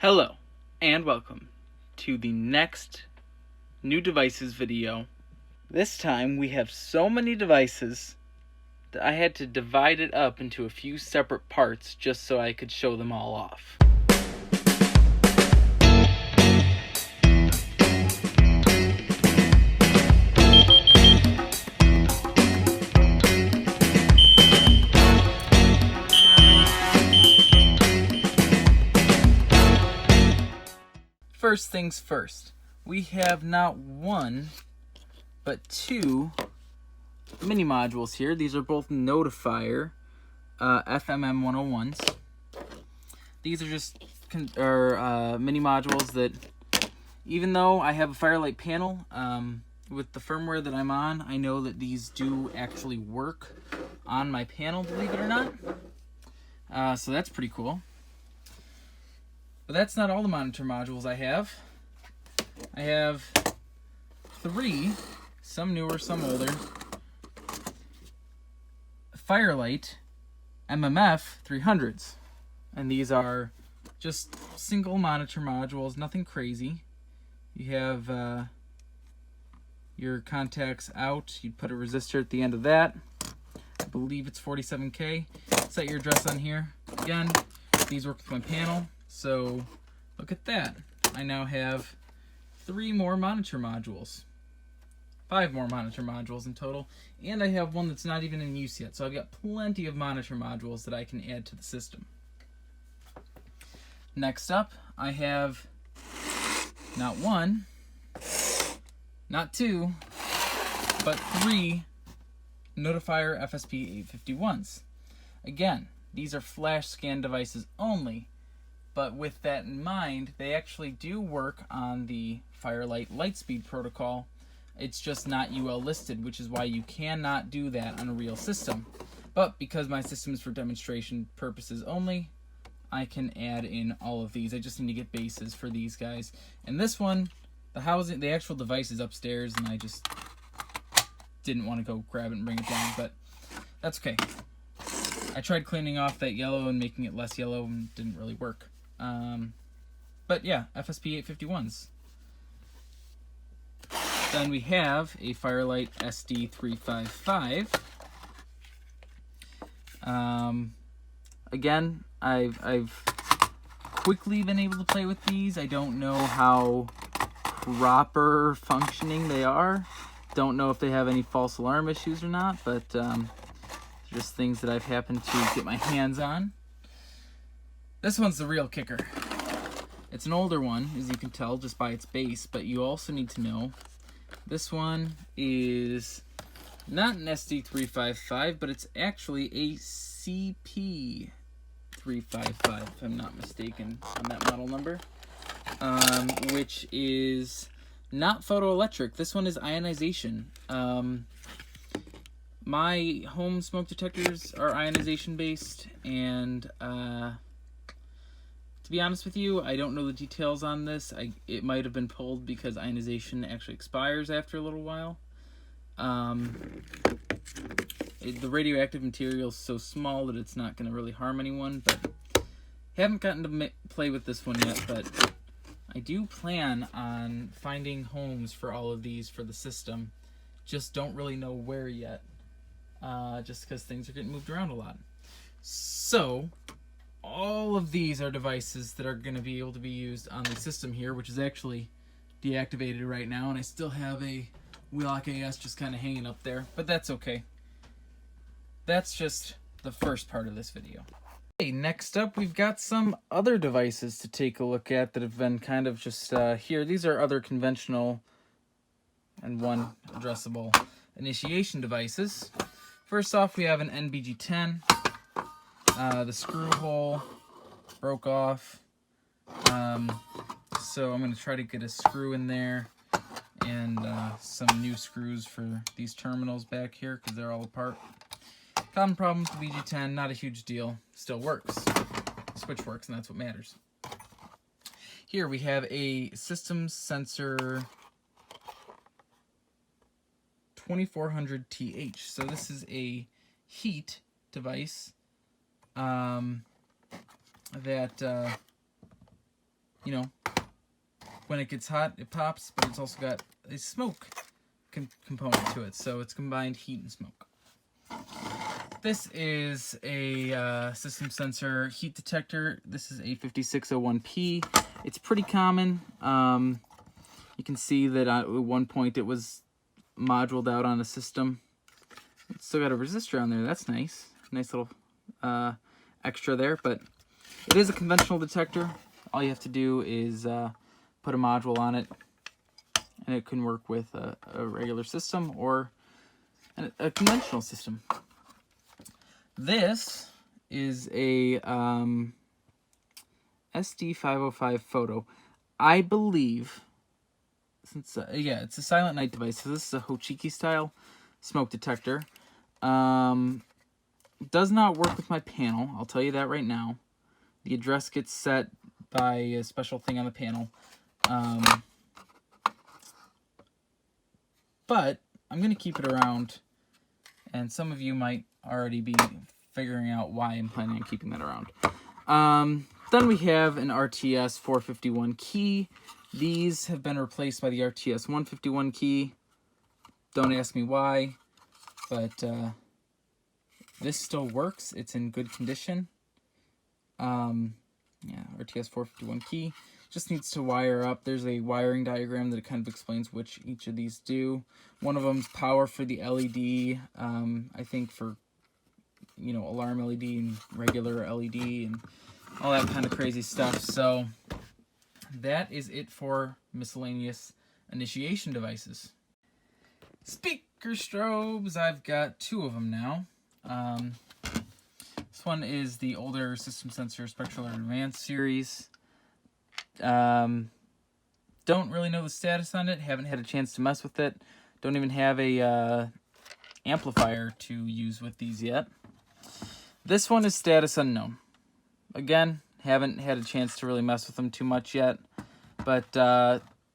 Hello, and welcome to the next new devices video. This time we have so many devices that I had to divide it up into a few separate parts just so I could show them all off. First things first, we have not one, but two mini modules here. These are both Notifier FMM 101s. These are just mini modules that, even though I have a Firelight panel, with the firmware that I'm on, I know that these do actually work on my panel, believe it or not. So that's pretty cool. But that's not all the monitor modules I have. I have three, some newer, some older, Firelight MMF 300s. And these are just single monitor modules, nothing crazy. You have your contacts out. You'd put a resistor at the end of that. I believe it's 47K. Set your address on here. Again, these work with my panel. So look at that. I now have 3 more monitor modules. 5 more monitor modules in total. And I have one that's not even in use yet. So I've got plenty of monitor modules that I can add to the system. Next up, I have not 1, not 2, but 3 Notifier FSP 851s. Again, these are flash scan devices only. But with that in mind, they actually do work on the Firelight Lightspeed protocol. It's just not UL listed, which is why you cannot do that on a real system. But because my system is for demonstration purposes only, I can add in all of these. I just need to get bases for these guys. And this one, the actual device is upstairs, and I just didn't want to go grab it and bring it down, but that's okay. I tried cleaning off that yellow and making it less yellow, and it didn't really work. But yeah, FSP 851s. Then we have a Firelight SD355. Again, I've quickly been able to play with these. I don't know how proper functioning they are. Don't know if they have any false alarm issues or not, but just things that I've happened to get my hands on. This one's the real kicker. It's an older one, as you can tell just by its base, but you also need to know this one is not an SD355, but it's actually a CP355, if I'm not mistaken on that model number, which is not photoelectric. This one is ionization. My home smoke detectors are ionization based, and to be honest with you, I don't know the details on this. It might have been pulled because ionization actually expires after a little while. The radioactive material is so small that it's not going to really harm anyone, but haven't gotten to play with this one yet, but I do plan on finding homes for all of these for the system. Just don't really know where yet, just because things are getting moved around a lot. So all of these are devices that are going to be able to be used on the system here, which is actually deactivated right now, and I still have a Wheelock AS just kind of hanging up there, but that's okay. That's just the first part of this video. Okay, next up we've got some other devices to take a look at that have been kind of just here. These are other conventional and one addressable initiation devices. First off, we have an NBG10. The screw hole broke off, so I'm going to try to get a screw in there and some new screws for these terminals back here because they're all apart. Common problem with the BG10, not a huge deal, still works. Switch works, and that's what matters. Here we have a system sensor 2400TH. So this is a heat device that you know, when it gets hot, it pops, but it's also got a smoke component to it, so it's combined heat and smoke. This is a system sensor heat detector. This is a 5601P. It's pretty common. You can see that at one point it was moduled out on a system. It's still got a resistor on there. That's nice. Nice little extra there, but it is a conventional detector. All you have to do is put a module on it, and it can work with a regular system or a conventional system. This is a SD355 photo. I believe, since yeah, it's a silent night device. So this is a Hochiki style smoke detector. Does not work with my panel. I'll tell you that right now. The address gets set by a special thing on the panel. But I'm going to keep it around, and some of you might already be figuring out why I'm planning on keeping that around. Then we have an RTS 451 key. These have been replaced by the RTS 151 key. Don't ask me why, but this still works. It's in good condition. Yeah, RTS 451 key. Just needs to wire up. There's a wiring diagram that kind of explains which each of these do. One of them's power for the LED, I think for, you know, alarm LED and regular LED and all that kind of crazy stuff. So that is it for miscellaneous initiation devices. Speaker strobes, I've got 2 of them now. This one is the older System Sensor Spectral Advanced series. Don't really know the status on it. Haven't had a chance to mess with it. Don't even have a amplifier to use with these yet. This one is status unknown. Again, haven't had a chance to really mess with them too much yet. But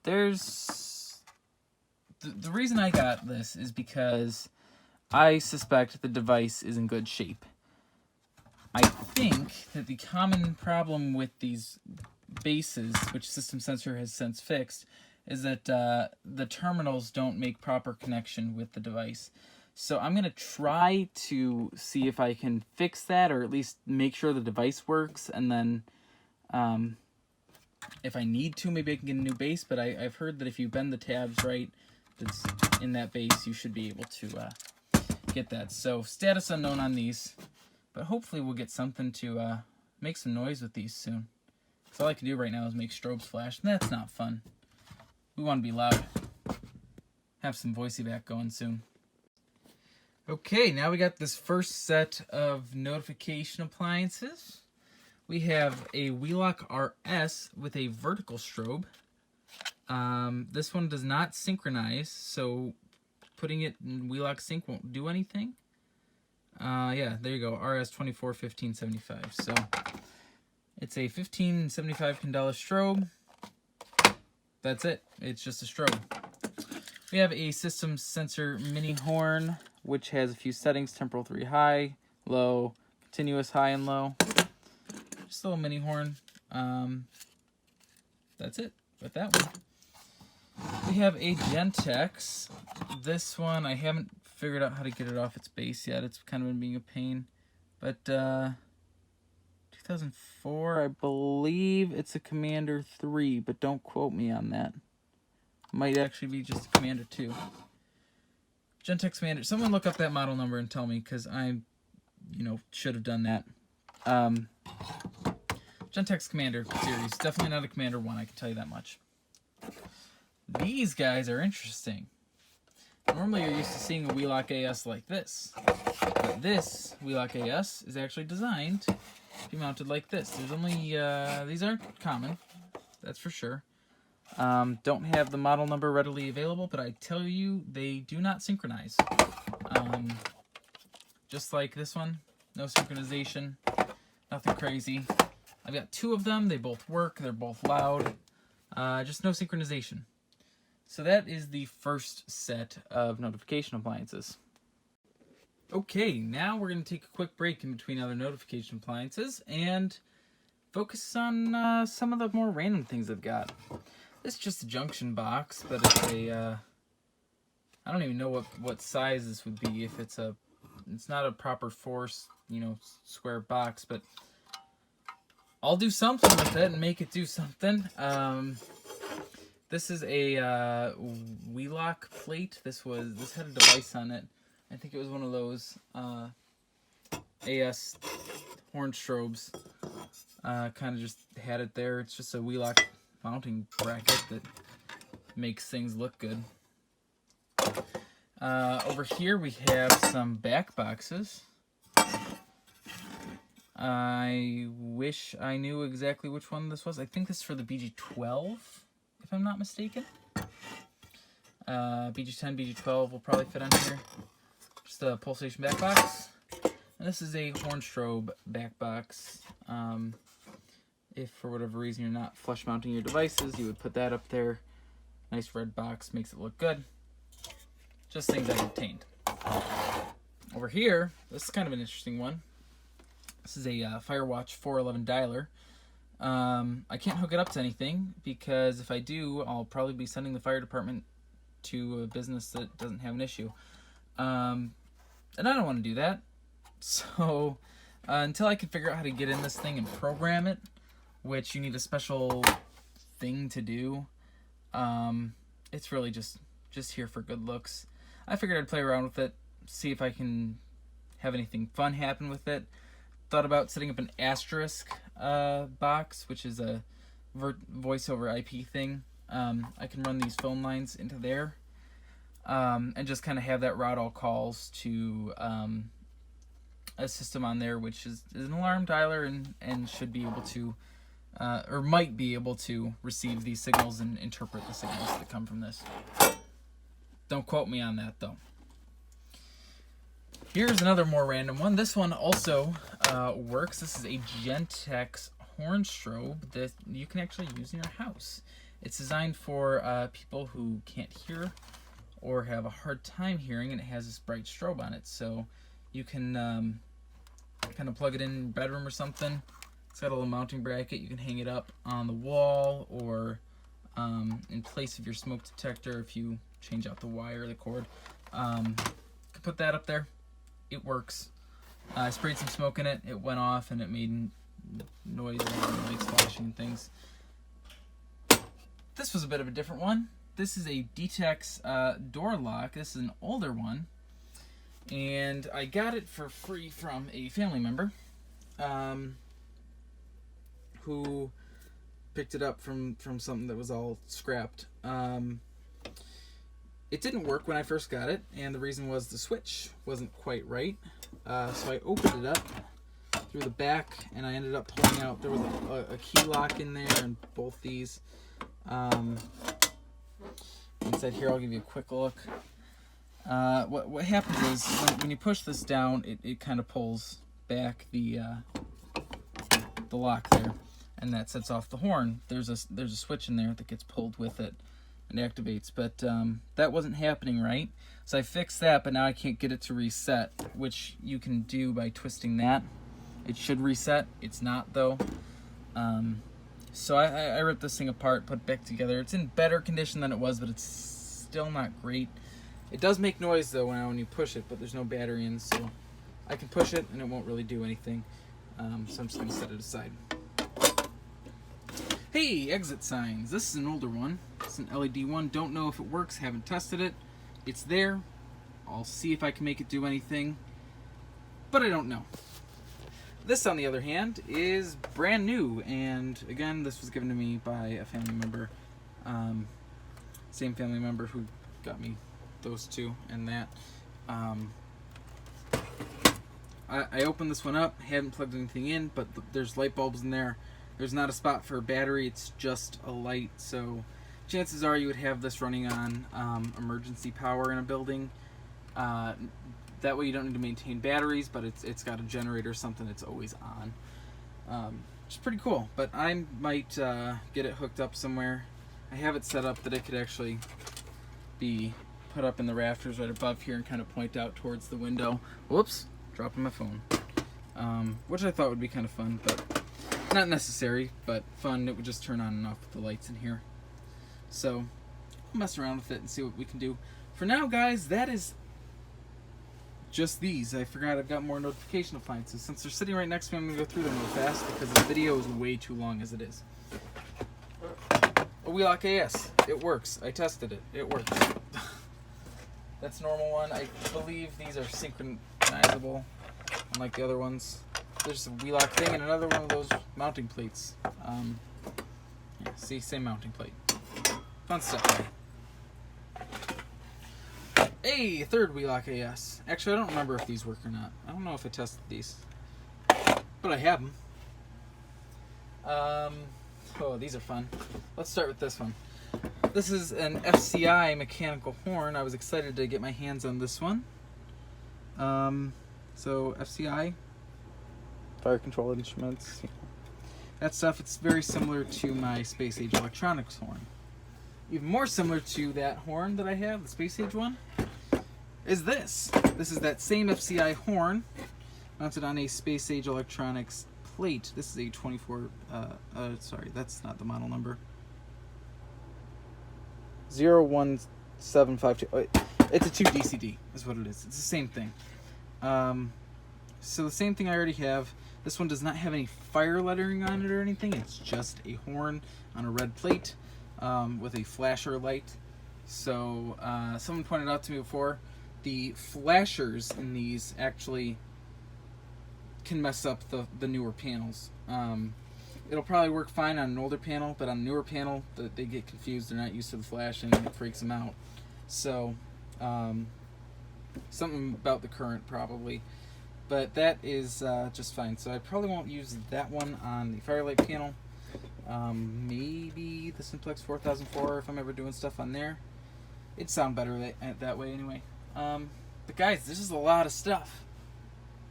there's... The reason I got this is because I suspect the device is in good shape. I think that the common problem with these bases, which System Sensor has since fixed, is that the terminals don't make proper connection with the device. So I'm going to try to see if I can fix that, or at least make sure the device works, and then if I need to, maybe I can get a new base, but I've heard that if you bend the tabs right that's in that base, you should be able to get that. So status unknown on these, but hopefully we'll get something to make some noise with these soon. So all I can do right now is make strobes flash, and that's not fun. We want to be loud. Have some voicey back going soon. Okay, now we got this first set of notification appliances. We have a Wheelock RS with a vertical strobe. This one does not synchronize, so putting it in Wheelock Sync won't do anything. Yeah, there you go, RS 241575. So it's a 1575 candela strobe. That's it. It's just a strobe. We have a System Sensor mini horn, which has a few settings: temporal 3 high, low, continuous high and low. Just a little mini horn. That's it with that one. We have a Gentex. This one, I haven't figured out how to get it off its base yet. It's kind of been being a pain. But 2004, I believe it's a Commander 3, but don't quote me on that. Might actually be just a Commander 2. Gentex Commander. Someone look up that model number and tell me, because I, should have done that. Gentex Commander series. Definitely not a Commander 1, I can tell you that much. These guys are interesting. Normally you're used to seeing a Wheelock AS like this. But this Wheelock AS is actually designed to be mounted like this. There's only, these aren't common, that's for sure. Don't have the model number readily available, but I tell you, they do not synchronize. Just like this one, no synchronization, nothing crazy. I've got 2 of them, they both work, they're both loud, just no synchronization. So that is the first set of notification appliances. Okay, now we're going to take a quick break in between other notification appliances and focus on some of the more random things I've got. This is just a junction box, but it's a I don't even know what size this would be if it's not a proper square box, but I'll do something with it and make it do something. This is a Wheelock plate. This had a device on it. I think it was one of those AS horn strobes. Kind of just had it there. It's just a Wheelock mounting bracket that makes things look good. Over here we have some back boxes. I wish I knew exactly which one this was. I think this is for the BG12, if I'm not mistaken. BG10, BG12 will probably fit on here. Just a pulsation back box. And this is a horn strobe back box. If for whatever reason you're not flush mounting your devices, you would put that up there. Nice red box, makes it look good. Just things I've obtained. Over here, this is kind of an interesting one. This is a Firewatch 411 dialer. I can't hook it up to anything because if I do, I'll probably be sending the fire department to a business that doesn't have an issue. And I don't want to do that. So until I can figure out how to get in this thing and program it, which you need a special thing to do, it's really just here for good looks. I figured I'd play around with it, see if I can have anything fun happen with it. Thought about setting up an asterisk box, which is a voice over IP thing. I can run these phone lines into there and just kind of have that route all calls to a system on there, which is an alarm dialer and should be able to, or might be able to receive these signals and interpret the signals that come from this. Don't quote me on that, though. Here's another more random one. This one also works. This is a Gentex horn strobe that you can actually use in your house. It's designed for people who can't hear or have a hard time hearing, and it has this bright strobe on it. So you can kind of plug it in your bedroom or something. It's got a little mounting bracket. You can hang it up on the wall or in place of your smoke detector if you change out the wire or the cord. You can put that up there. It works. I sprayed some smoke in it. It went off and it made noise and lights flashing and things. This was a bit of a different one. This is a Detex door lock. This is an older one. And I got it for free from a family member who picked it up from something that was all scrapped. It didn't work when I first got it, and the reason was the switch wasn't quite right. So I opened it up through the back, and I ended up pulling out, there was a key lock in there, and both these. Inside here, I'll give you a quick look. What happens is, when you push this down, it kind of pulls back the lock there, and that sets off the horn. There's a switch in there that gets pulled with it and activates, but that wasn't happening right. So I fixed that, but now I can't get it to reset, which you can do by twisting that. It should reset. It's not, though. So I ripped this thing apart, put it back together. It's in better condition than it was, but it's still not great. It does make noise, though, when you push it, but there's no battery in, so I can push it, and it won't really do anything. So I'm just going to set it aside. Hey, exit signs. This is an older one. It's an LED one. Don't know if it works. Haven't tested it. It's there. I'll see if I can make it do anything, but I don't know. This, on the other hand, is brand new, and again, this was given to me by a family member. Same family member who got me those two and that. I opened this one up, haven't plugged anything in, but there's light bulbs in there. There's not a spot for a battery, it's just a light, so chances are you would have this running on emergency power in a building. That way you don't need to maintain batteries, but it's got a generator or something that's always on. Which is pretty cool, but I might get it hooked up somewhere. I have it set up that it could actually be put up in the rafters right above here and kind of point out towards the window. Whoops, dropping my phone. Which I thought would be kind of fun, but Not necessary, but fun. It would just turn on and off with the lights in here. So we'll mess around with it and see what we can do. For now, guys, that is just these. I forgot I've got more notification appliances. Since they're sitting right next to me, I'm going to go through them real fast because the video is way too long as it is. A Wheelock AS. It works. I tested it. It works. That's a normal one. I believe these are synchronizable, unlike the other ones. There's a Wheelock thing and another one of those mounting plates. Yeah, see, same mounting plate. Fun stuff. Hey, third Wheelock AS. Actually, I don't remember if these work or not. I don't know if I tested these, but I have them. Oh, these are fun. Let's start with this one. This is an FCI mechanical horn. I was excited to get my hands on this one. So FCI, fire control instruments, that stuff. It's very similar to my Space Age Electronics horn. Even more similar to that horn that I have, the Space Age one, is this. This is that same FCI horn mounted on a Space Age Electronics plate. This is a 24, sorry, that's not the model number. 01752. It's a 2DCD is what it is. It's the same thing. So the same thing I already have. This one does not have any fire lettering on it or anything. It's just a horn on a red plate with a flasher light. So someone pointed out to me before, the flashers in these actually can mess up the newer panels. It'll probably work fine on an older panel, but on a newer panel, they get confused. They're not used to the flashing, and it freaks them out. So, something about the current probably. But that is just fine. So I probably won't use that one on the Firelight panel. Maybe the Simplex 4004 if I'm ever doing stuff on there. It'd sound better that way anyway. But guys, this is a lot of stuff.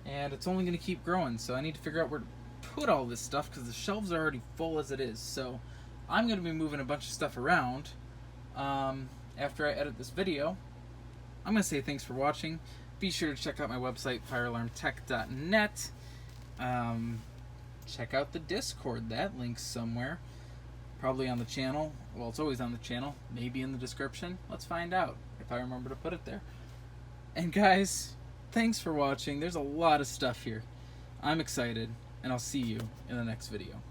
And it's only going to keep growing, so I need to figure out where to put all this stuff because the shelves are already full as it is. So I'm going to be moving a bunch of stuff around after I edit this video. I'm going to say thanks for watching. Be sure to check out my website, firealarmtech.net. Check out the Discord. That link's somewhere. Probably on the channel. Well, it's always on the channel. Maybe in the description. Let's find out if I remember to put it there. And guys, thanks for watching. There's a lot of stuff here. I'm excited, and I'll see you in the next video.